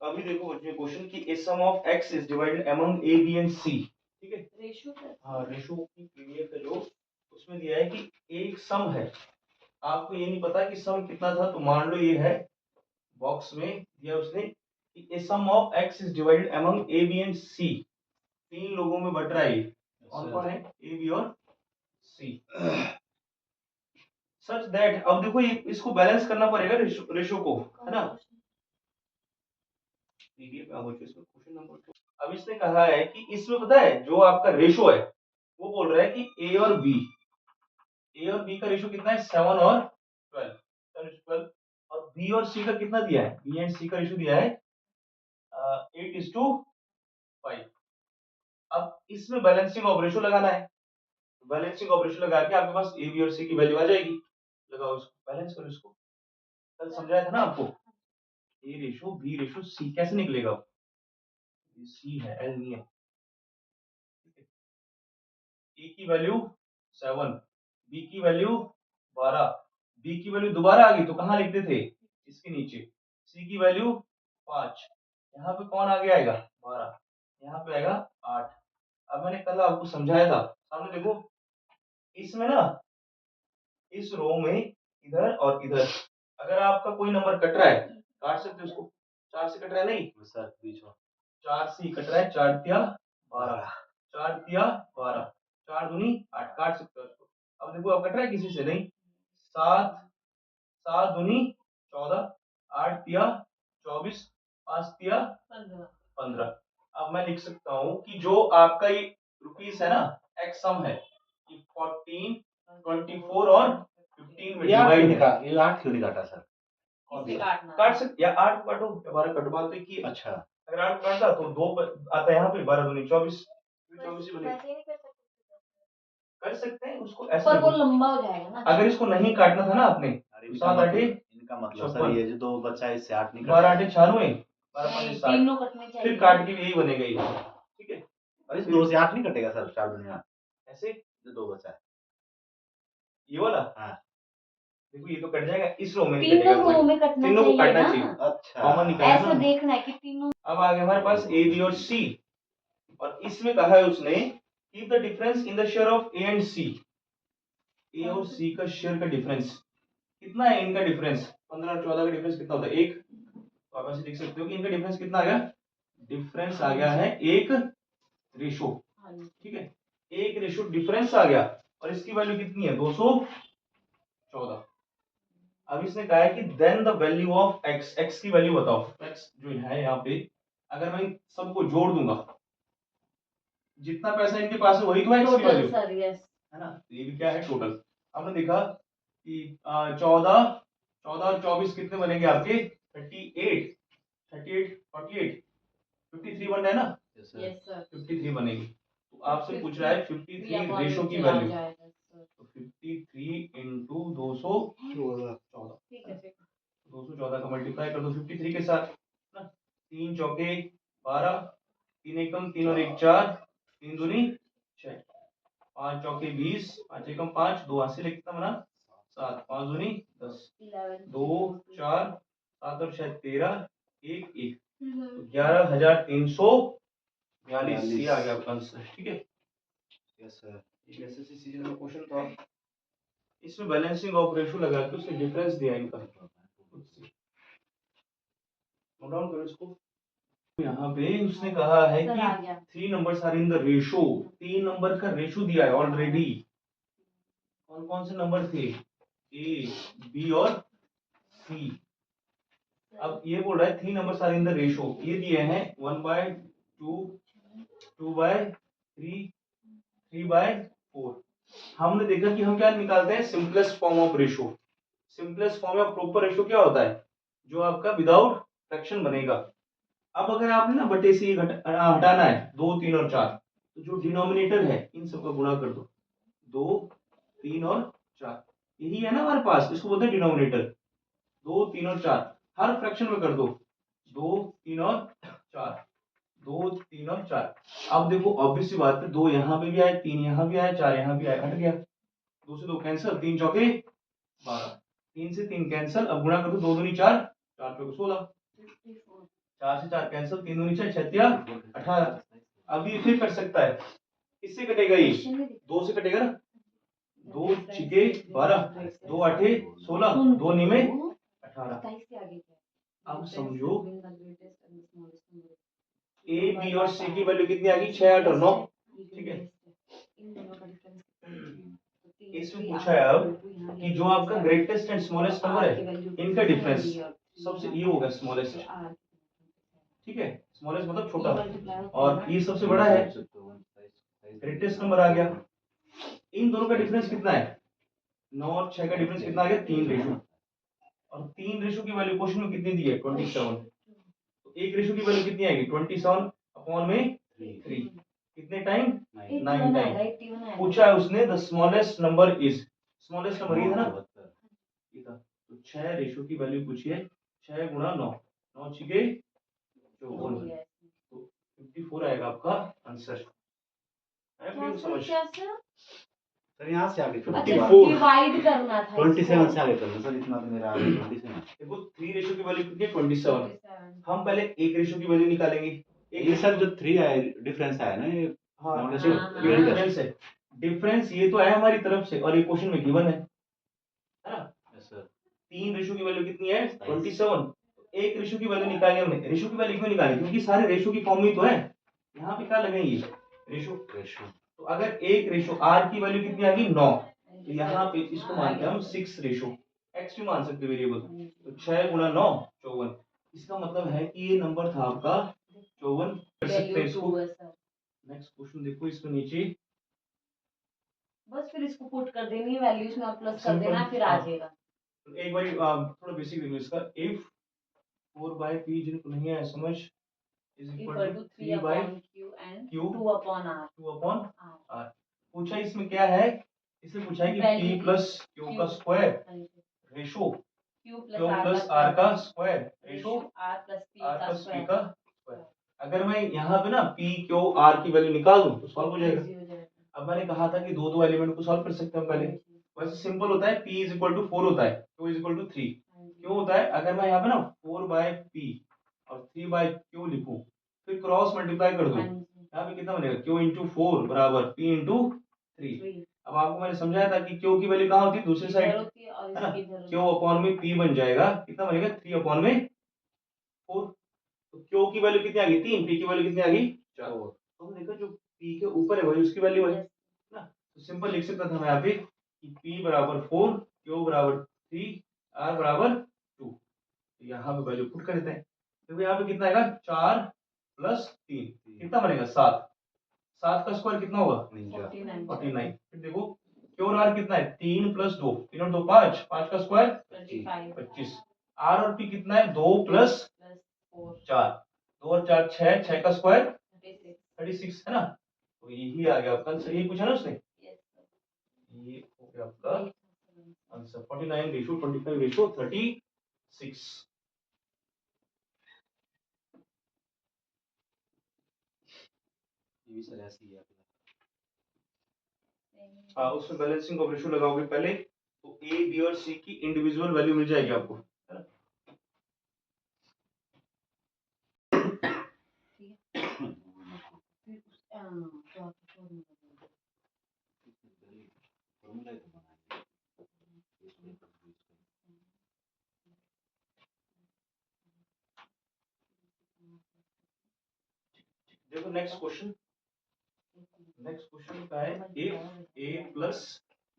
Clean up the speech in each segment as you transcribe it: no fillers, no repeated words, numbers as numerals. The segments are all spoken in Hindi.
अभी देखो बच्चे क्वेश्चन की A sum of X is divided among A B and C. ठीक है, रेशो हाँ रेशो की पीडीएफ है जो उसमें दिया है कि एक सम है। आपको ये नहीं पता कि सम कितना था, तो मान लो ये है बॉक्स में दिया उसने कि A sum of X is divided among A B and C. तीन लोगों में बट रहा है। कौन कौन है? ए बी और सी। सच दैट, अब देखो ये इसको बैलेंस करना पड़ेगा रेशो को, है ना। Question number 2। अब इसने कहा है कि इसमें पता है जो आपका रेशो है वो बोल रहा है कि ए और बी का रेशो कितना है? 7 और 12। और बी और सी का कितना दिया है? बी एंड सी का रेशो दिया है 8:5। अब इसमें बैलेंसिंग ऑफ रेशो लगाना है। बैलेंसिंग ऑफ रेशो लगा के आपके पास ए बी और सी की वैल्यू आ जाएगी। लगाओ इसको, बैलेंस करो इसको। कल समझाया था ना आपको, ए रेशो बी रेशो सी कैसे निकलेगा। ये सी है, एल नहीं है। ए की वैल्यू 7, बी की वैल्यू 12। बी की वैल्यू दोबारा आ गई तो कहाँ लिखते थे? इसके नीचे। सी की वैल्यू 5। यहाँ पे कौन आगे आएगा? 12। यहाँ पे आएगा 8। अब मैंने कल आपको समझाया था, सामने देखो इसमें ना, इस रो में इधर और इधर अगर आपका कोई नंबर कट रहा है काट सकते हो उसको। 4 से कट रहा है नहीं सर, बीच में 4 से कट रहा है। 4 तिया 12, 4 तिया 12, 4 दूनी 8, काट सकते हो उसको। अब देखो अब कट रहा है किसी से नहीं। 7, 7 दूनी 14, 8 तिया 24, 5 तिया 15। अब मैं लिख सकता हूँ कि जो आपका ये रुपीस है ना, एक्स सम है, ये 14, 24 और 15 में डिवाइड है। ये 8 क्यों नहीं काटा सर? काट सकते या 8 काटो, 12 कटवा तो की। अच्छा, अगर 8 काटा तो 2 आता है यहाँ पे, 12 दूनी 24, 24 ही बनेगा। कर सकते हैं उसको ऐसे, पर वो लंबा हो जाएगा ना। अगर इसको नहीं काटना था ना आपने, इनका 7 8 इनका मतलब सर ये जो 2 बच्चा है इससे 8 नहीं 12 काटा। 8 96, 12 5 60, तीनों कटने चाहिए। फिर काट के भी यही बनेगा ये। ठीक है, और इस 2 से 8 नहीं कटेगा सर, 4 दुनिया ऐसे जो 2 बचा है ये वाला। हाँ, देखो ये तो कट जाएगा, इस रो में नहीं तीनों कटेगा, रो में कटना तीनों को चाहिए काटना ना। चाहिए। अच्छा कॉमन निकालना ऐसा ना। देखना है कि तीनों। अब आ गया हमारे पास ए बी और सी, और इसमें कहा है उसने keep the difference in the share of A and C. A और सी का शेयर का डिफरेंस कितना है? इनका डिफरेंस 15 और 14 का डिफरेंस कितना होता है? 1। तो आप ऐसे देख सकते हो कि इनका डिफरेंस कितना आ गया? डिफरेंस आ गया है 1 रेशो। ठीक है, 1 रेशो डिफरेंस आ गया, और इसकी वैल्यू कितनी है? 214। अब इसने कहा है कि then the value of x, x की वैल्यू बताओ। एक्स जो है यहाँ पे, अगर मैं सबको जोड़ दूंगा, जितना पैसा इनके पास है वही तो है एक्स की वैल्यू, सर यस है ना। तो ये भी क्या है? टोटल। हमने देखा कि 14 14 और 24 कितने बनेंगे आपके? 38, 38 48, 53 बन रहा है ना। यस सर 53 बनेगी। तो आपसे पूछ रहा है 53 रेशो की आ वैल्यू। जाएगा सर। तो 53 इंटू 214, ठीक है 214 का मल्टीप्लाई कर दो 53 के साथ ना। 3 चौके 12, 3 एकम 3 और 1 4, 3 दूनी 6, 5 चौके 20, 5 एकम 5, 2 हाथ से कितना बना? 7, 5 दूनी 10, 2 4 7 और 6 13, 1 1, तो 11,342 ये आ गया आपका आंसर। ठीक है, यस सर। एक एसएससी सीजन में क्वेश्चन था, इसमें बैलेंसिंग ऑफ रेशो लगा के उससे डिफरेंस दिया इनका। नोट डाउन करो इसको। यहाँ पे उसने कहा है कि 3 numbers are in the ratio. 3 number का रेशो दिया है ऑलरेडी। कौन कौन से नंबर थे? ए बी और सी। अब ये बोल रहा है 3 numbers are in the ratio, ये दिए हैं 1/2, 2/3, 3/4। हमने देखा कि हम क्या निकालते हैं? Simplest form of ratio. Simplest form of proper ratio क्या होता है? जो आपका विदाउट फ्रैक्शन बनेगा। अब अगर आपने ना बटे से हटाना है 2 3 और 4, तो जो डिनोमिनेटर है इन सबका गुणा कर दो। 2 3 और 4 यही है ना हमारे पास, इसको बोलते हैं डिनोमिनेटर। 2 3 और 4 हर फ्रैक्शन में कर दो। 2 3 और 4, 2 3 और 4। अब देखो ऑब्वियस सी बात है, 2 यहाँ पे भी आए, 3 यहाँ भी आए, 4 यहाँ भी आए, हट गया। 2 से 2 कैंसिल, 3 चौके 12, 3 से 3 कैंसिल। अब गुणा कर दो, 2 दूनी 4, 4 चौके 16, 4 से 4 कैंसिल, 3 दूनी 6, 6 तिया 18। अब ये फिर कर सकता है, किससे कटेगा ये? 2 से कटेगा ना, 2 छिके 12, 2 आठे 16, 2 निमे 18। 27 से आगे क्या है? अब समझो Between the greatest and the smallest number. A B और सी की वैल्यू कितनी आ गई? 6 8 और 9। ठीक है, इन दोनों का डिफरेंस इसमें पूछा है अब कि जो आपका ग्रेटेस्ट एंड स्मॉलेस्ट नंबर है इनका डिफरेंस सबसे ये होगा स्मॉलेस्ट। ठीक है, स्मॉलेस्ट मतलब छोटा, और ये सबसे बड़ा है, ग्रेटेस्ट नंबर आ गया। इन दोनों का डिफरेंस कितना है? 9 और 6 का डिफरेंस कितना आ गया? 3 रेशो। और 3 रेशो की वैल्यू क्वेश्चन में कितनी दी है? 27। तो एक रेशो की वैल्यू कितनी आएगी? 27 अपॉन में 3। कितने टाइम? 9 टाइम। पूछा है उसने the smallest number is, smallest number ये था ना, ये था। तो 6 रेशो की वैल्यू पूछिए, 6 गुणा 9, 9 छिके 54, तो 54 आएगा आपका आंसर। समझ? सर यहाँ से आगे अच्छा 54 डिवाइड करना था 27 से आगे करना सर, इतना तो मेरा आ गया 27। देखो 3 रेशो की वैल्यू कितनी है? 27। हम पहले एक रेशो की वैल्यू निकालेंगे। ये सर जो 3 आया डिफरेंस आया ना, ये हाँ, smallest हाँ, ये greatest। डिफरेंस है, डिफरेंस ये तो आया हमारी तरफ से, और ये क्वेश्चन में गिवन है ना। Yes sir. 3 रेशो की वैल्यू कितनी है? 27। एक रेशो की वैल्यू निकाली हमने। रेशो की वैल्यू क्यों निकाली? क्योंकि सारे रेशो की फॉर्म में तो है। यहाँ पे क्या लगाएंगे? रेशो। तो अगर एक रेशो आर की वैल्यू कितनी आ गई? 9, तो यहाँ पे इसको मानते हैं हम 6 रेशो, एक्स भी मान सकते वेरिएबल। तो 6 गुणा 9 54। इसका मतलब है कि ये नंबर था आपका 54। कर सकते हैं इसको। नेक्स्ट क्वेश्चन देखो, इसमें नीचे बस फिर इसको पुट कर देनी वैल्यूज में और प्लस कर Simple, देना, फिर आ हाँ। जाएगा। तो एक बार थोड़ा बेसिक देखो इसका। इफ 4/p जिनको नहीं है समझ is equal to 3 upon q and 2 upon r। 2 upon r। पूछा इसमें क्या है? इसमें पूछा है कि p प्लस q का square ratio q q plus r का square ratio r plus p r का प्लस p स्क्वायर। का स्क्वायर। अगर मैं यहाँ पे ना p q r की वैल्यू निकाल दूं तो सॉल्व हो जाएगा। अब मैंने कहा था कि दो दो एलिमेंट को सॉल्व कर सकते हैं पहले। वैसे सिंपल होता है, p इज इक्वल टू 4 होता है, q इज इक्वल टू 3। क्यों होता है? अगर मैं यहाँ पे ना 4/p और 3/q लिखूं, फिर क्रॉस मल्टीप्लाई कर दूं, यहाँ पे कितना बनेगा? q इंटू 4 बराबर p इंटू 3। अब आपको मैंने समझाया था कि q की वैल्यू कहाँ होती है? दूसरी साइड, है ना। q अपॉन में p बन जाएगा, कितना बनेगा? 3 अपॉन में 4। तो q की वैल्यू कितनी आ गई? 3। p की वैल्यू कितनी आ गई? 4। तो हमने देखा जो p के ऊपर है वही उसकी वैल्यू है ना। तो सिंपल लिख सकता था मैं यहाँ पे कि p बराबर 4, q बराबर 3, r बराबर 2। तो यहाँ पे वैल्यू पुट कर देते हैं। तो यहाँ पे कितना आएगा? 4 प्लस 3 कितना बनेगा? 7। 7 का स्क्वायर कितना होगा? 49। फिर देखो q और r कितना है? 3 प्लस 2, 3 और 2 5, 5 का स्क्वायर 25। r और p कितना है? 2 प्लस 4, 2 और 4 6, 6 का स्क्वायर 36, है ना। तो यही आ गया आपका आंसर। यही पूछा ना उसने, ये हो गया आपका आंसर। 49 ratio 25 ratio 36। ये भी सर ऐसे ही है। हाँ, उसमें बैलेंसिंग ऑफ रेशो लगाओगे पहले तो ए बी और सी की इंडिविजुअल वैल्यू मिल जाएगी आपको, है ना। देखो नेक्स्ट क्वेश्चन, नेक्स्ट क्वेश्चन का है इफ ए प्लस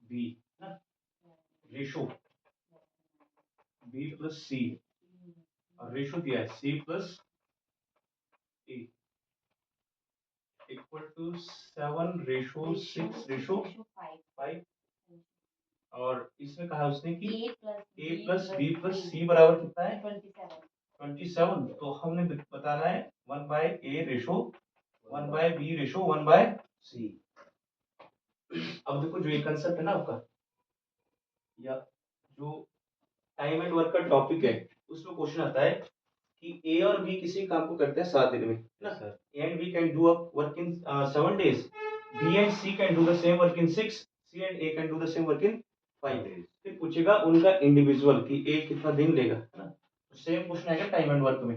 बी ना रेशो बी प्लस सी और रेशो दिया है C plus A equal to 7 ratio 6 ratio 5। और इसमें कहा उसने कि A plus B plus C बराबर कितना है? 27। तो हमने बताना है 1/a ratio 1/b ratio 1/c। अब देखो जो ये कंसेप्ट है ना आपका, या जो टाइम एंड वर्क का टॉपिक है, उसमें क्वेश्चन आता है कि ए और बी किसी काम को करते हैं 7 दिन में ना। A and B can do work in 7 days, B and C can do the same work in 6, C and A can do the same work in 5 days। फिर पूछेगा उनका इंडिविजुअल कि ए कितना दिन लेगा, है ना। तो सेम क्वेश्चन आएगा टाइम एंड वर्क में।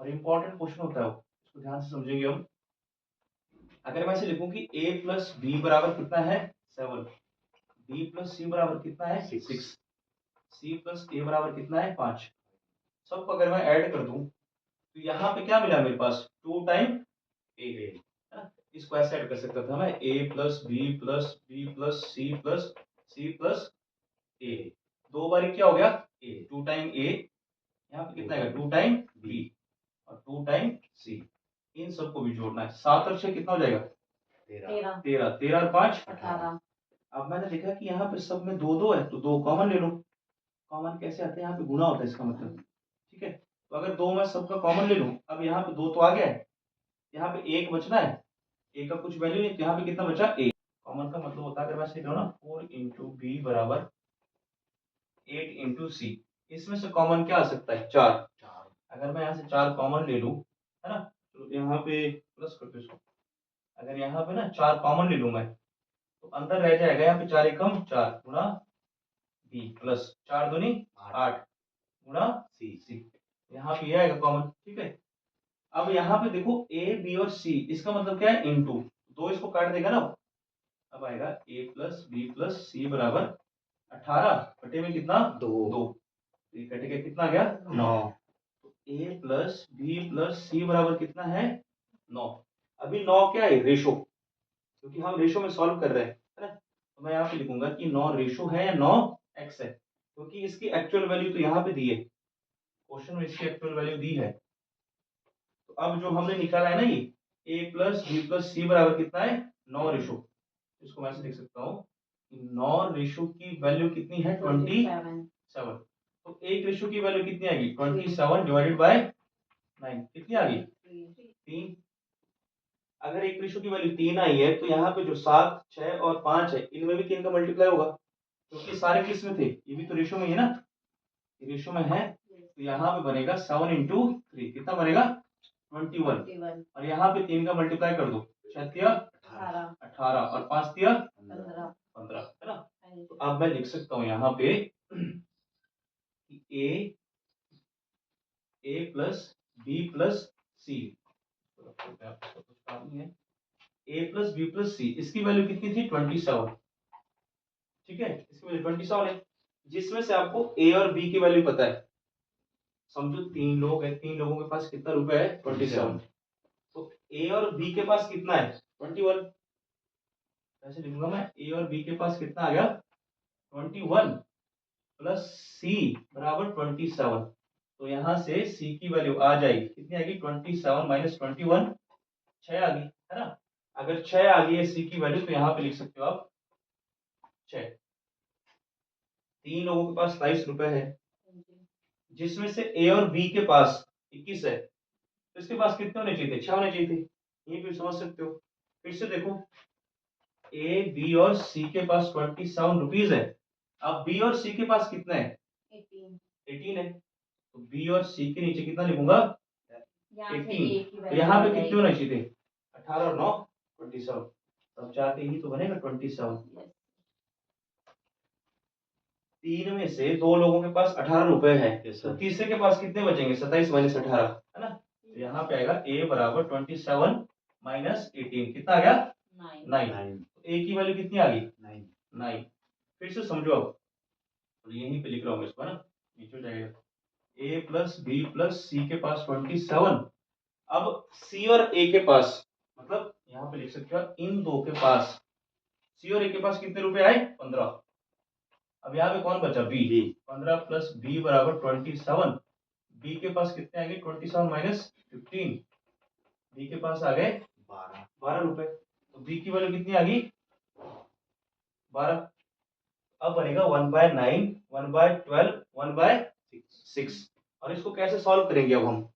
और इंपॉर्टेंट क्वेश्चन होता है वो, इसको ध्यान से समझेंगे हम। अगर मैं ऐसे लिखूं कि a प्लस बी बराबर कितना है 7, b प्लस सी बराबर कितना है 6, c प्लस a बराबर कितना है 5, सबको अगर मैं ऐड कर दूं तो यहाँ पे क्या मिला मेरे पास 2 टाइम a है ना। इसको ऐसे ऐड कर सकता था मैं a plus B plus C plus a, दो बार क्या हो गया a, 2 टाइम a, यहाँ पे कितना है 2 टाइम b और 2 टाइम c, इन सबको भी जोड़ना है। 7 और 6 कितना हो जाएगा 13। 13, 13 और 5 18। अब मैंने देखा कि यहाँ पे सब में दो दो है तो दो कॉमन ले लो। कॉमन कैसे आते हैं, यहाँ पे गुणा होता है इसका मतलब, ठीक है। तो अगर दो मैं सबका कॉमन ले लूं, अब यहाँ पे दो तो आ गया है, यहाँ पे एक बचना है, ए का कुछ वैल्यू नहीं, तो यहाँ पे कितना बचा ए। कॉमन का मतलब होता है अगर मैं लिख रहा हूँ ना 4 इंटू बी बराबर 8 इंटू सी, इसमें से कॉमन क्या आ सकता है 4। अगर मैं यहाँ से 4 कॉमन ले लूँ, है ना, तो यहाँ पे प्लस कर दो इसको। अगर यहाँ पे ना 4 कॉमन ले लूँ मैं, तो अंदर रह जाएगा यहाँ पे 4 एकम 4 गुणा बी प्लस 4 दूनी 8 गुणा सी, यहाँ पे ये आएगा कॉमन, ठीक है। अब यहाँ पे देखो ए बी और सी, इसका मतलब क्या है इनटू, दो इसको काट देगा ना, अब आएगा ए प्लस बी प्लस सी बराबर 18 बटे में कितना 2, ये कटेगा कितना आ गया 9। तो ए प्लस बी प्लस सी बराबर कितना है 9। अभी 9 क्या है रेशो, क्योंकि हम रेशो में सॉल्व कर रहे हैं, है ना। तो मैं यहाँ पे लिखूंगा कि 9 रेशो है या 9 एक्स है, क्योंकि इसकी एक्चुअल वैल्यू तो यहाँ पे दी है, क्वेश्चन में इसकी एक्चुअल वैल्यू दी है। तो अब जो हमने निकाला है ना ये ए प्लस बी प्लस सी बराबर कितना है 9 रेशो, इसको मैं ऐसे लिख सकता हूँ 9 रेशो की वैल्यू कितनी है 27। तो एक रेशो की वैल्यू कितनी आएगी 27 डिवाइडेड बाय 9, कितनी आ गई 3। अगर एक रेशो की वैल्यू 3 आई है तो यहाँ पे जो 7 6 और 5 है इनमें भी 3 का मल्टीप्लाई होगा, क्योंकि सारे किस में थे, ये भी तो रेशो में ही है ना, ये रेशो में है। तो यहाँ पे बनेगा 7 इंटू 3, कितना बनेगा 21, और यहाँ पे 3 का मल्टीप्लाई कर दो, 6 तिया 18 और 5 तिया 15, है ना। तो अब मैं लिख सकता हूँ यहाँ पे कि A plus B plus C, A plus B plus सी, इसकी वैल्यू कितनी थी 27, ठीक है, इसकी वैल्यू 27 है, जिसमें से आपको ए और बी की वैल्यू पता है। समझो 3 लोग हैं, 3 लोगों के पास कितना रुपए है 27, तो ए और बी के पास कितना है 21, ऐसे लिखूंगा मैं ए और बी के पास कितना आ गया 21 प्लस सी बराबर 27। तो यहाँ से सी की वैल्यू आ जाएगी, कितनी आएगी 27 माइनस 21, 6 आ गई, है ना। अगर 6 आ गई है सी की वैल्यू, तो यहाँ पे लिख सकते हो आप 6। 3 लोगों के पास 22 रुपए है, जिसमें से ए और बी के पास 21 है, तो इसके पास कितने होने चाहिए थे 6 होने चाहिए थे, ये भी समझ सकते हो। फिर से देखो ए बी और सी के पास 27 रुपीज है, अब बी और सी के पास कितना है 18 है, तो बी और सी के नीचे कितना लिखूंगा 18, तो यहाँ पे कितने होने चाहिए थे 18 और 9 27, तब जाके ही तो बनेगा 27। 3 में से 2 लोगों के पास 18 रुपए है, तो तीसरे के पास कितने बचेंगे 27 माइनस 18, है ना। तो यहाँ पे आएगा a बराबर 27 माइनस 18, कितना आ गया 9। तो a की वैल्यू कितनी आ गई 9। फिर से समझो, अब तो यहीं पे लिख रहा हूँ मैं इसको, है ना, नीचे हो जाएगा a प्लस बी प्लस सी के पास 27, अब c और a के पास, मतलब यहाँ पे लिख सकते हो इन दो के पास, c और a के पास कितने रुपए आए 15। अब यहाँ पे कौन बचा b, 15 प्लस b बराबर 27, b के पास कितने आ गए 27 माइनस 15, b के पास आ गए 12 रुपए, तो b की वैल्यू कितनी आ गई 12। अब बनेगा 1/9, 1/12, 1/6, और इसको कैसे सॉल्व करेंगे अब हम,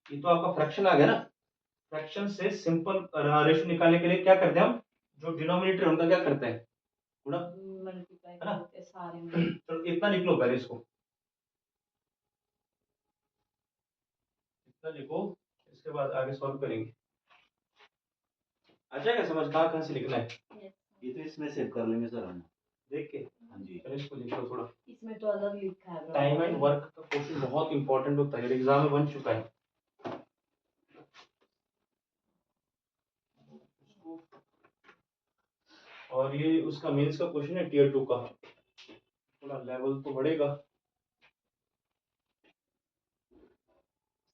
ये तो आपका फ्रैक्शन आ गया ना। फ्रैक्शन से सिंपल रेशो निकालने के लिए क्या करते हैं हम, जो डिनोमिनेटर है उनका क्या करते हैं गुणा, है ना। चलो इतना लिख लो पहले, इसको इतना लिखो, इसके बाद आगे सॉल्व करेंगे। अच्छा क्या समझ कहाँ से लिखना है, ये तो इसमें सेव कर लेंगे सर हम देख के। हाँ जी। चलो इसको लिखो थोड़ा, इसमें तो अलग लिखा है टाइम एंड वर्क का क्वेश्चन बहुत इंपॉर्टेंट होता है, एग्जाम में बन चुका है। और ये उसका मेंस का क्वेश्चन है टियर 2 का, थोड़ा लेवल तो बढ़ेगा।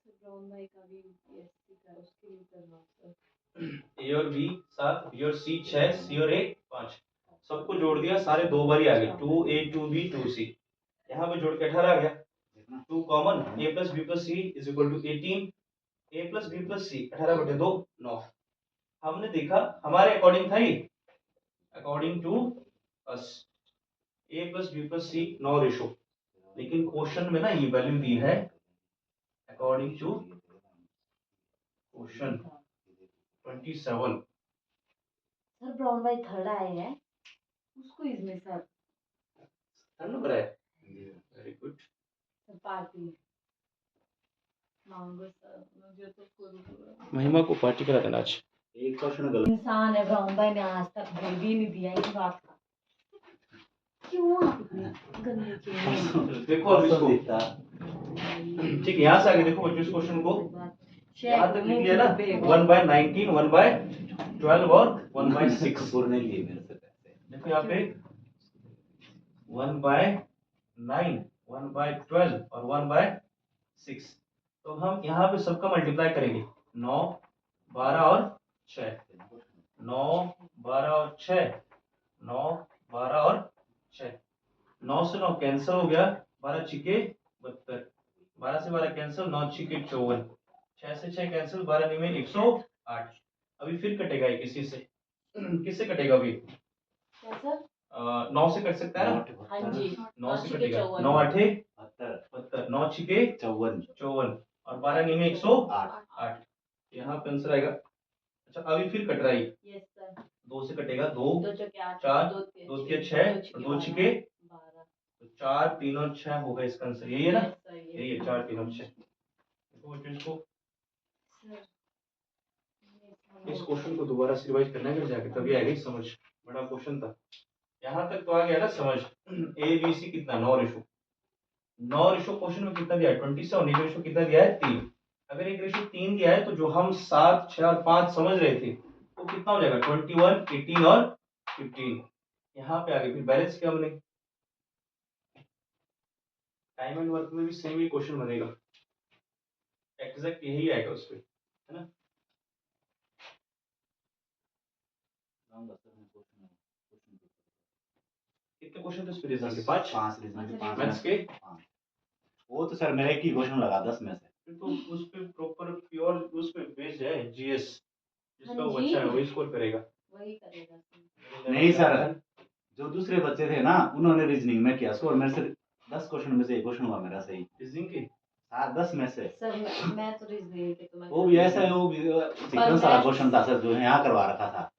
ब्राउन भाई का भी यूपीएससी का उसके लिए करना सर। ए और बी 7, बी और सी 6, सी और ए 5, सबको जोड़ दिया, सारे 2 बार ही आ गए, 2a 2b 2c, यहाँ पे जोड़ के 18 आ गया। 2 common, a plus B plus C is equal to 18, a plus B plus C 18/2 9। हमने देखा हमारे अकॉर्डिंग था ये, according to us a plus B plus C 9 ratio, लेकिन क्वेश्चन में ना ये वैल्यू दी है according to question 27। Sir Brown भाई थर्ड आए हैं उसको इसमें सर नंबर है, वेरी गुड। सर पार्टी मांगो सर, मुझे तो करो महिमा को पार्टी करा देना आज। एक क्वेश्चन गलत। इंसान है ब्राउन भाई ने आज तक भेद ही नहीं दिया इस बात का। क्यों आप इतने गंदे क्यों हैं? देखो अब इसको, ठीक है, यहाँ से आगे देखो बच्चों इस क्वेश्चन को, यहाँ तक लिख लिया ना, 1/19, 1/12 और 1/6। कपूर ने लिए मेरे से पैसे। देखो यहाँ पे 1/9, 1/12 और 1/6, तो हम यहाँ पे सबका मल्टीप्लाई करेंगे, 9, 12 और 6, 9, 12 और 6, 9, 12 और 6, 9 से 9 कैंसिल हो गया, 12 छिके 72, 12 से 12 कैंसिल, 9 छिके 54, 6 से 6 कैंसिल, 12 निमे 108। अभी फिर कटेगा ये किसी से, किससे कटेगा अभी? क्या सर? 9 से कट सकता है ना, हाँ जी 9 से छिके कटेगा, 54, 9 8 72 72, 9 छिके 54 और 12 निमे 108, यहाँ पे आंसर आएगा। अच्छा अभी फिर कट रहा है, यस सर 2 से कटेगा, 2 दो चौके 8, 4, दो 2 तिया 6, 2 छिके 12। तो 4 3 और 6 होगा इसका आंसर, यही है ना, यस सर यही है 4 3 और 6। देखो बच्चों इसको, इस क्वेश्चन को दोबारा से रिवाइज करना है फिर जाके, तभी आएगी समझ, बड़ा क्वेश्चन था। यहाँ तक तो आ गया ना समझ, ए बी सी कितना 9 रेशो, 9 रेशो क्वेश्चन में कितना दिया है 27, एक रेशो कितना दिया है 3, अगर एक रेशो 3 दिया है तो जो हम 7 6 और 5 समझ रहे थे वो कितना हो जाएगा 21, 18 और 15। यहाँ पे आगे फिर बैलेंस किया हमने, टाइम एंड वर्क में भी सेम ही क्वेश्चन बनेगा, एग्जैक्ट यही आएगा उस पे, है ना। कितने क्वेश्चन थे उस पे रीजनिंग के? 5 रीजनिंग के, मैथ्स के 5। वो तो सर मेरा एक ही क्वेश्चन लगा 10 में से। फिर तो उस पे प्रॉपर प्योर उस पे बेस्ड है जीएस, जिसका हाँ वो जी। अच्छा है वही स्कोर करेगा। वही करेगा सर। नहीं सर, जो दूसरे बच्चे थे ना उन्होंने रीजनिंग में किया स्कोर, मेरे से 10 क्वेश्चन में से एक क्वेश्चन हुआ मेरा सही, रीजनिंग के 10 में से। सर मैं तो रीजनिंग के तो मैं वो भी ऐसा है, वो भी सीक्वेंस वाला क्वेश्चन था सर, जो यहाँ करवा रखा था।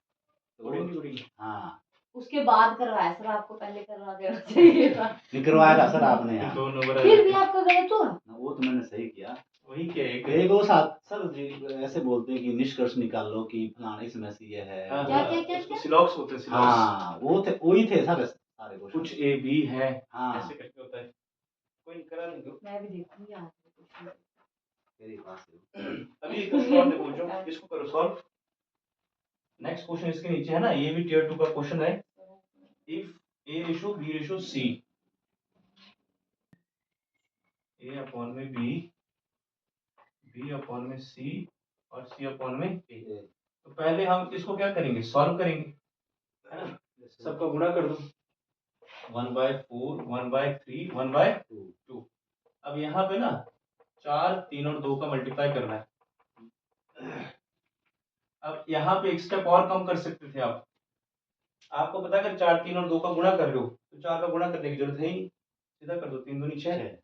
हाँ उसके बाद करवाया सर, आपको पहले करवा देना चाहिए था। नहीं करवाया था सर आपने यहाँ, दो नंबर फिर भी आपका गलत हुआ। वो तो मैंने सही किया। वही क्या है एक वो साथ सर जी ऐसे बोलते हैं कि निष्कर्ष निकाल लो कि फलाना इसमें से ये है। क्या? सिलॉक्स होते हैं, सिलॉक्स। हाँ वो थे, वही थे सारे सारे क्वेश्चन। कुछ ए बी है, हाँ ऐसे करके होता है, कोई करा नहीं दो। मैं भी देखूंगी आज क्वेश्चन। तेरे पास है। अभी एक क्वेश्चन और देखो जो, इसको करो सॉल्व। नेक्स्ट क्वेश्चन इसके नीचे है ना, ये भी टियर 2 का क्वेश्चन है। If A ratio B ratio C, A upon में बी, बी अपॉन में सी और सी अपॉन में ए, तो पहले हम इसको क्या करेंगे, सॉल्व करेंगे, है ना। सबका गुणा कर दो, 1/4, 1/3, 1/2। अब यहाँ पे ना 4 3 और 2 का मल्टीप्लाई करना है। अब यहाँ पे एक स्टेप और कम कर सकते थे आप, आपको पता है अगर 4 3 और 2 का गुणा कर रहे हो तो 4 का गुणा करने की जरूरत है ही नहीं, सीधा कर दो, 3 दूनी 6, है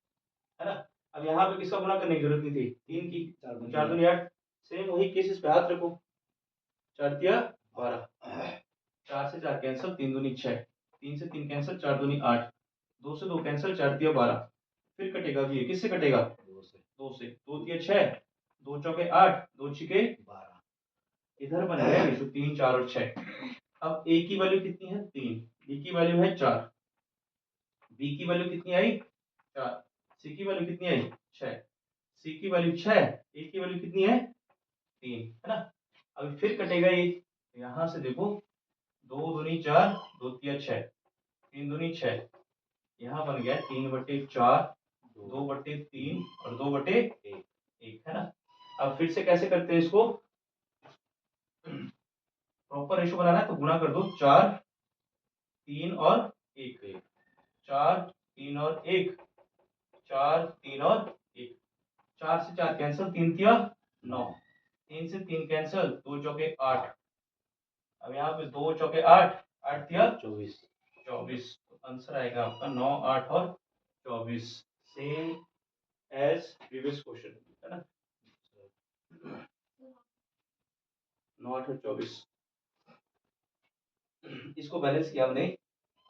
ना। अब यहाँ पे किसका गुणा करने की जरूरत नहीं थी, 3 की, 4 दूनी 8, सेम वही केस इस पे हाथ रखो, 4 तिया 12, 4 से 4 कैंसिल, 3 दूनी 6, 3 से 3 कैंसिल, 4 दूनी 8, 2 से 2 कैंसिल, 4 तिया 12, फिर कटेगा भी, किससे कटेगा 2 से, 2 तिया 6, 2 चौके 8, 2 छिके 12, इधर बन गया रेशो 3 4 और 6। अब ए की वैल्यू कितनी है 3, बी की वैल्यू है 4, बी की वैल्यू कितनी आई 4, सी की वैल्यू कितनी आई 6, सी की वैल्यू 6, ए की वैल्यू कितनी है 3, है ना। अब फिर कटेगा ये, यहाँ से देखो 2 दूनी दूनी 4, 2 तिया 6, 3 दूनी 6, यहाँ बन गया 3/4, 2/3 और 2/1 है ना। अब फिर से कैसे करते हैं इसको, प्रॉपर रेशो बनाना है तो गुणा कर दो, 4 3 और 1, 4 3 और 1, 4 3 और 1, 4 से 4 कैंसिल, 3 तिया 9, 3 से 3 कैंसिल, 2 चौके 8, अब यहाँ पे 2 चौके 8, 8 तिया 24। 24, तो आंसर आएगा आपका 9 8 और 24, सेम एज प्रीवियस क्वेश्चन है ना, 9 8 और 24। इसको बैलेंस किया हमने,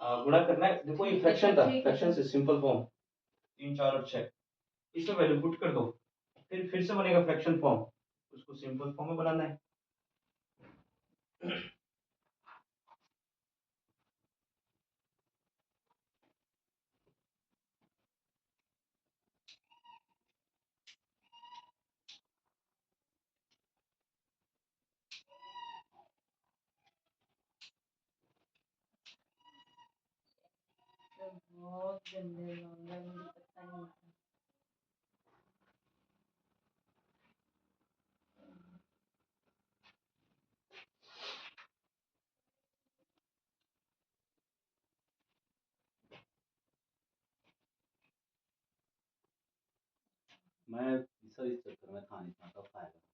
गुणा करना है, देखो ये फ्रैक्शन था, फ्रैक्शन से सिंपल फॉर्म 3 4 और 6, इसमें वैल्यू पुट कर दो, फिर से बनेगा फ्रैक्शन फॉर्म, उसको सिंपल फॉर्म में बनाना है। बहुत गंदे नंबर, मुझे पता नहीं था। मैं इस चक्कर में था नहीं था, कब आएगा।